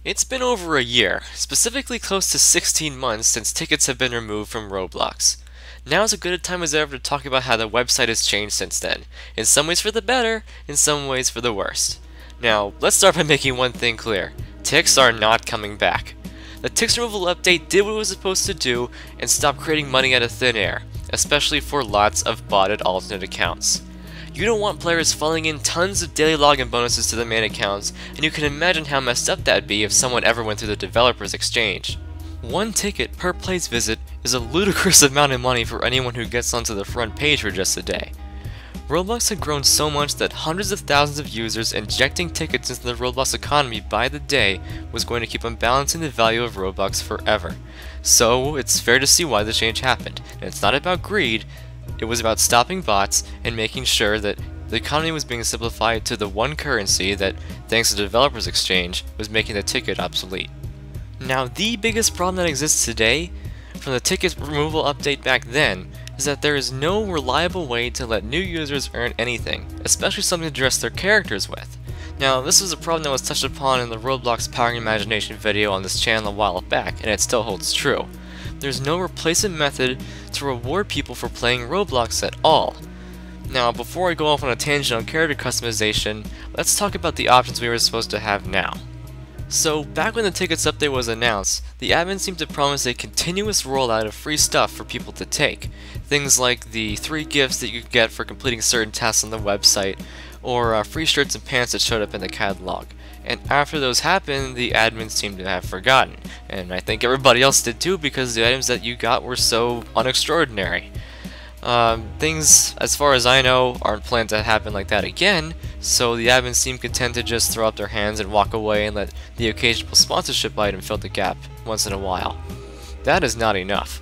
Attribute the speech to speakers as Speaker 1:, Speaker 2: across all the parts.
Speaker 1: It's been over a year, specifically close to 16 months since tickets have been removed from Roblox. Now is as good a time as ever to talk about how the website has changed since then, in some ways for the better, in some ways for the worst. Now, let's start by making one thing clear. Ticks are not coming back. The Ticks removal update did what it was supposed to do and stopped creating money out of thin air, especially for lots of botted alternate accounts. You don't want players falling in tons of daily login bonuses to the main accounts, and you can imagine how messed up that'd be if someone ever went through the developer's exchange. One ticket per place visit is a ludicrous amount of money for anyone who gets onto the front page for just a day. Roblox had grown so much that hundreds of thousands of users injecting tickets into the Roblox economy by the day was going to keep on balancing the value of Roblox forever. So it's fair to see why the change happened, and it's not about greed. It was about stopping bots and making sure that the economy was being simplified to the one currency that, thanks to the developers exchange, was making the ticket obsolete. Now, the biggest problem that exists today, from the ticket removal update back then, is that there is no reliable way to let new users earn anything, especially something to dress their characters with. Now, this was a problem that was touched upon in the Roblox Powering Imagination video on this channel a while back, and it still holds true. There's no replacement method to reward people for playing Roblox at all. Now, before I go off on a tangent on character customization, let's talk about the options we were supposed to have now. So, back when the tickets update was announced, the admin seemed to promise a continuous rollout of free stuff for people to take. Things like the 3 gifts that you could get for completing certain tasks on the website, or free shirts and pants that showed up in the catalog. And after those happened, the admins seemed to have forgotten. And I think everybody else did too, because the items that you got were so unextraordinary. Things, as far as I know, aren't planned to happen like that again, so the admins seem content to just throw up their hands and walk away and let the occasional sponsorship item fill the gap once in a while. That is not enough.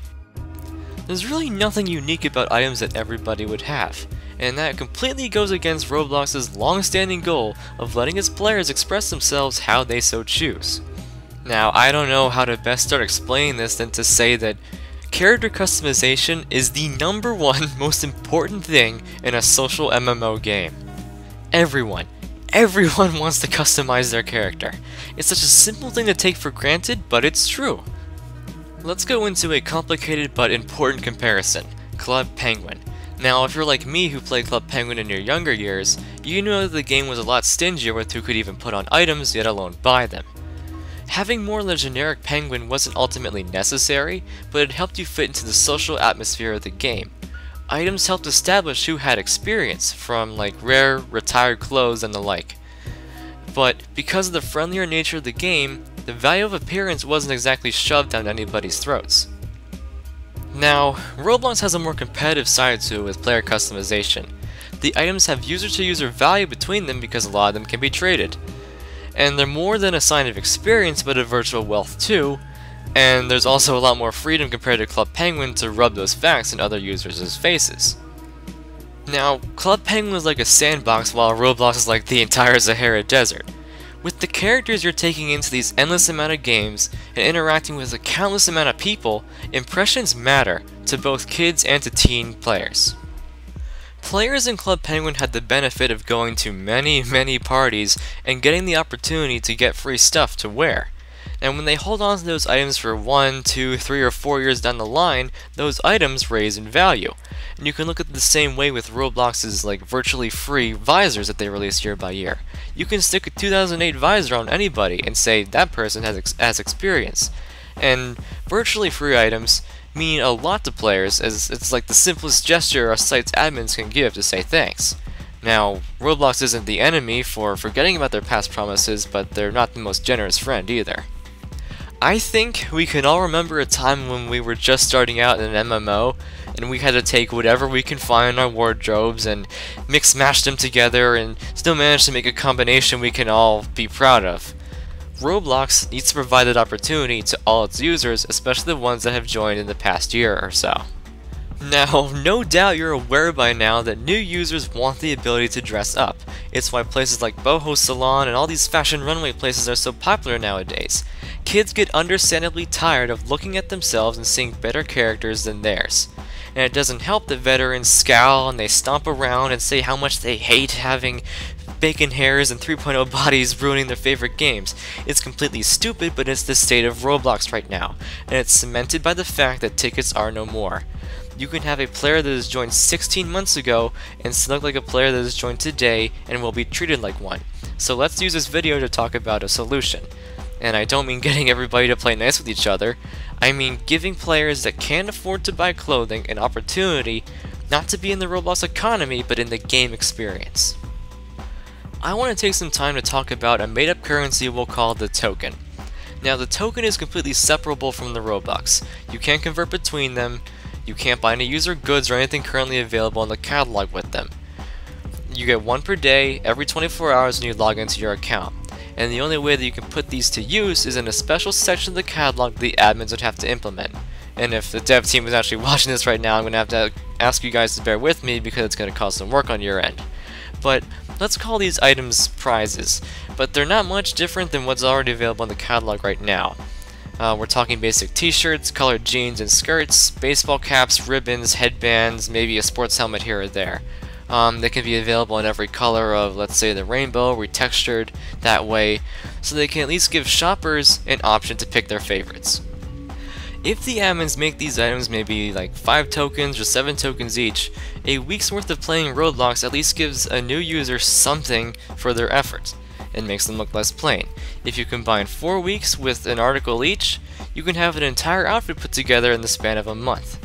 Speaker 1: There's really nothing unique about items that everybody would have, and that completely goes against Roblox's long-standing goal of letting its players express themselves how they so choose. Now, I don't know how to best start explaining this than to say that character customization is the #1 most important thing in a social MMO game. Everyone wants to customize their character. It's such a simple thing to take for granted, but it's true. Let's go into a complicated but important comparison: Club Penguin. Now, if you're like me who played Club Penguin in your younger years, you know that the game was a lot stingier with who could even put on items, yet alone buy them. Having more than a generic penguin wasn't ultimately necessary, but it helped you fit into the social atmosphere of the game. Items helped establish who had experience, from like rare, retired clothes and the like. But because of the friendlier nature of the game, the value of appearance wasn't exactly shoved down anybody's throats. Now, Roblox has a more competitive side to it with player customization. The items have user-to-user value between them because a lot of them can be traded. And they're more than a sign of experience, but a virtual wealth too, and there's also a lot more freedom compared to Club Penguin to rub those facts in other users' faces. Now, Club Penguin is like a sandbox, while Roblox is like the entire Sahara Desert. With the characters you're taking into these endless amount of games and interacting with a countless amount of people, impressions matter to both kids and to teen players. Players in Club Penguin had the benefit of going to many parties and getting the opportunity to get free stuff to wear. And when they hold on to those items for 1, 2, 3, or 4 years down the line, those items raise in value. And you can look at it the same way with Roblox's like virtually free visors that they release year by year. You can stick a 2008 visor on anybody and say that person has experience. And virtually free items mean a lot to players, as it's like the simplest gesture a site's admins can give to say thanks. Now, Roblox isn't the enemy for forgetting about their past promises, but they're not the most generous friend either. I think we can all remember a time when we were just starting out in an MMO, and we had to take whatever we can find in our wardrobes and mix-mash them together and still manage to make a combination we can all be proud of. Roblox needs to provide that opportunity to all its users, especially the ones that have joined in the past year or so. Now, no doubt you're aware by now that new users want the ability to dress up. It's why places like Boho Salon and all these fashion runway places are so popular nowadays. Kids get understandably tired of looking at themselves and seeing better characters than theirs. And it doesn't help that veterans scowl and they stomp around and say how much they hate having bacon hairs and 3.0 bodies ruining their favorite games. It's completely stupid, but it's the state of Roblox right now, and it's cemented by the fact that tickets are no more. You can have a player that has joined 16 months ago and still look like a player that has joined today and will be treated like one. So let's use this video to talk about a solution. And I don't mean getting everybody to play nice with each other, I mean giving players that can't afford to buy clothing an opportunity not to be in the Roblox economy, but in the game experience. I want to take some time to talk about a made-up currency we'll call the token. Now the token is completely separable from the Robux. You can't convert between them, you can't buy any user goods or anything currently available in the catalog with them. You get one per day, every 24 hours when you log into your account. And the only way that you can put these to use is in a special section of the catalog the admins would have to implement. And if the dev team is actually watching this right now, I'm going to have to ask you guys to bear with me because it's going to cause some work on your end. But let's call these items prizes, but they're not much different than what's already available in the catalog right now. We're talking basic t-shirts, colored jeans and skirts, baseball caps, ribbons, headbands, maybe a sports helmet here or there. They can be available in every color of, let's say, the rainbow, retextured that way, so they can at least give shoppers an option to pick their favorites. If the admins make these items maybe like 5 tokens or 7 tokens each, a week's worth of playing Roblox at least gives a new user something for their efforts, and makes them look less plain. If you combine 4 weeks with an article each, you can have an entire outfit put together in the span of a month.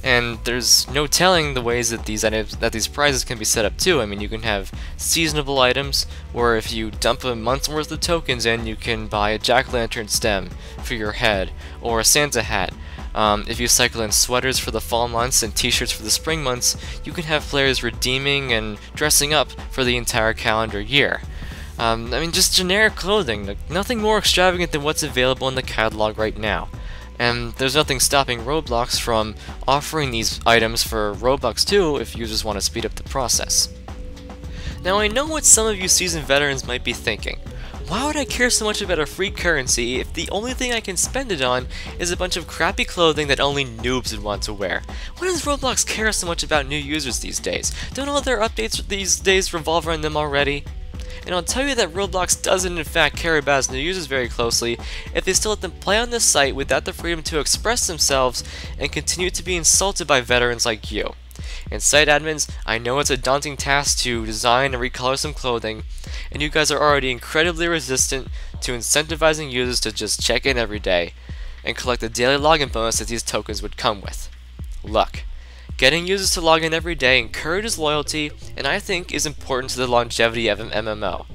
Speaker 1: And there's no telling the ways that these prizes can be set up too. I mean, you can have seasonable items, or if you dump a month's worth of tokens in, you can buy a jack-o'-lantern stem for your head, or a Santa hat. If you cycle in sweaters for the fall months and t-shirts for the spring months, you can have players redeeming and dressing up for the entire calendar year. I mean, just generic clothing, like, nothing more extravagant than what's available in the catalog right now. And there's nothing stopping Roblox from offering these items for Robux too if users want to speed up the process. Now I know what some of you seasoned veterans might be thinking. Why would I care so much about a free currency if the only thing I can spend it on is a bunch of crappy clothing that only noobs would want to wear? Why does Roblox care so much about new users these days? Don't all their updates these days revolve around them already? And I'll tell you that Roblox doesn't in fact care about its new users very closely if they still let them play on this site without the freedom to express themselves and continue to be insulted by veterans like you. And site admins, I know it's a daunting task to design and recolor some clothing, and you guys are already incredibly resistant to incentivizing users to just check in every day and collect the daily login bonus that these tokens would come with. Luck. Getting users to log in every day encourages loyalty, and I think is important to the longevity of an MMO.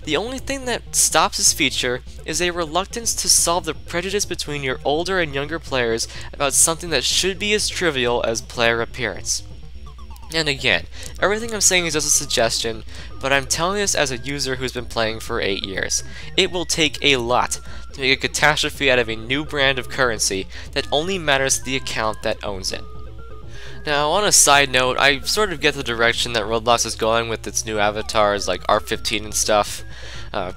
Speaker 1: The only thing that stops this feature is a reluctance to solve the prejudice between your older and younger players about something that should be as trivial as player appearance. And again, everything I'm saying is just a suggestion, but I'm telling this as a user who's been playing for 8 years. It will take a lot to make a catastrophe out of a new brand of currency that only matters to the account that owns it. Now, on a side note, I sort of get the direction that Roblox is going with its new avatars like R15 and stuff.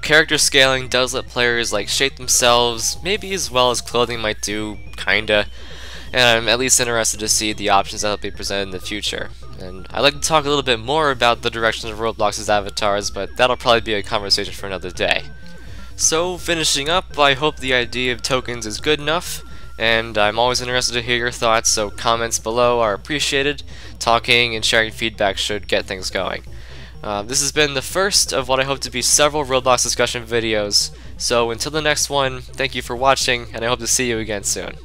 Speaker 1: Character scaling does let players like shape themselves, maybe as well as clothing might do, kinda. And I'm at least interested to see the options that will be presented in the future. And I'd like to talk a little bit more about the direction of Roblox's avatars, but that'll probably be a conversation for another day. So, finishing up, I hope the idea of tokens is good enough. And I'm always interested to hear your thoughts, so comments below are appreciated. Talking and sharing feedback should get things going. This has been the first of what I hope to be several Roblox discussion videos, so until the next one, thank you for watching, and I hope to see you again soon.